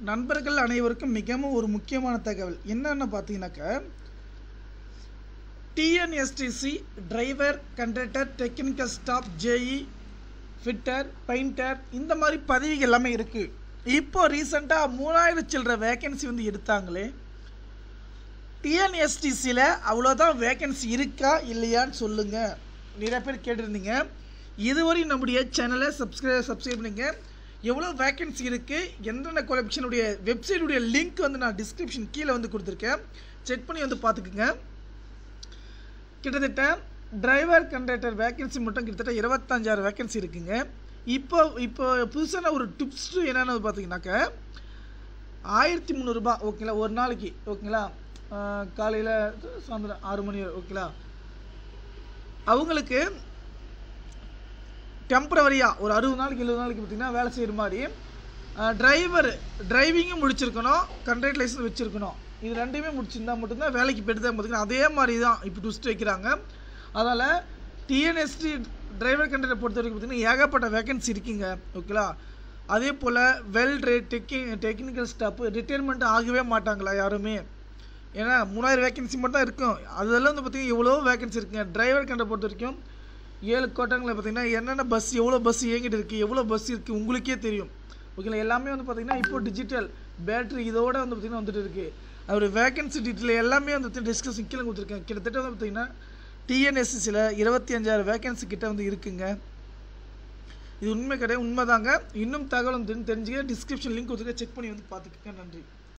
நண்பர்கள் அனைவருக்கும் மிகவும் ஒரு முக்கியமான தகவல் என்னன்னு பார்த்தீங்கன்னாக்கா, TNSTC driver, conductor, technical staff, JE, fitter, painter இந்த மாதிரி பதவிகள் எல்லாமே இருக்குது. இப்போ ரீசெண்டாக 3000 சில்லற வேக்கன்சி வந்து எடுத்தாங்களே, டிஎன்எஸ்டிசியில் அவ்வளோதான் வேக்கன்சி இருக்கா இல்லையான்னு சொல்லுங்கள். நிறைய பேர் கேட்டிருந்தீங்க. இதுவரை நம்முடைய சேனலை சப்ஸ்கிரைப் பண்ணுங்க. எவ்வளோ வேக்கன்சி இருக்குது, எந்தெந்த குவாலிஃபிகேஷனுடைய வெப்சைட்டுடைய லிங்க் வந்து நான் டிஸ்கிரிப்ஷன் கீழே வந்து கொடுத்துருக்கேன். செக் பண்ணி வந்து பார்த்துக்குங்க. கிட்டத்தட்ட டிரைவர், கண்டக்டர் வேக்கன்சி மட்டும் கிட்டத்தட்ட 25,000 வேக்கன்சி இருக்குங்க. இப்போ புதுசான ஒரு டிப்ஸ் என்னென்னு பார்த்தீங்கன்னாக்கா, 1300 ரூபாய் ஓகேங்களா ஒரு நாளைக்கு, ஓகேங்களா, காலையில் சாயந்தரம் 6 மணி ஓகேங்களா. அவங்களுக்கு டெம்பரவரியாக ஒரு 60 நாளைக்கு 70 நாளைக்கு பார்த்திங்கன்னா வேலை செய்கிற மாதிரி டிரைவிங்கும் முடிச்சிருக்கணும், கண்டக்டர் லைசன்ஸ் வச்சுருக்கணும். இது ரெண்டுமே முடிச்சிருந்தா மட்டும்தான் வேலைக்கு போய்ட்டு தான் பார்த்திங்கன்னா. அதே மாதிரி தான் இப்போ ட்விஸ்ட் வைக்கிறாங்க. அதனால் டிஎன்எஸ்டி டிரைவர், கண்டக்டரை பொறுத்த வரைக்கும் பார்த்திங்கன்னா ஏகப்பட்ட வேக்கன்சி இருக்குங்க, ஓகேங்களா. அதே போல் வெல்ட்ரு, டெக்னிக்கல் ஸ்டாஃப் ரிட்டையர்மெண்ட் ஆகவே மாட்டாங்களா யாருமே. ஏன்னா 3000 வேக்கன்சி மட்டும் தான் இருக்கும். அதெல்லாம் வந்து பார்த்திங்கன்னா எவ்வளோ வேக்கன்சி இருக்குங்க. டிரைவர், கண்டக்டரை பொறுத்த வரைக்கும் 7 கோட்டங்களில் பார்த்திங்கன்னா என்னென்ன பஸ், எவ்வளோ பஸ் இயங்கிட்டு இருக்குது, எவ்வளோ பஸ் இருக்குது உங்களுக்கே தெரியும், ஓகேங்களா. எல்லாமே வந்து பார்த்திங்கன்னா இப்போ டிஜிட்டல் பேட்ரி இதோடு வந்து பார்த்திங்கன்னா வந்துட்டு இருக்குது. அதோடய வேக்கன்சி டீட்டெயில் எல்லாமே வந்து டிஸ்கஷன் கீழே கொடுத்துருக்கேன். கிட்டத்தட்ட வந்து பார்த்திங்கன்னா டிஎன்எஸ்சியில் 25,000 வேக்கன்சி கிட்ட வந்து இருக்குங்க. இது உண்மை கிடையாது, உண்மைதாங்க. இன்னும் தகவல் வந்து தெரிஞ்சுக்க டிஸ்கிரிப்ஷன் லிங்க் கொடுத்துருக்கேன். செக் பண்ணி வந்து பார்த்துக்கங்க. நன்றி.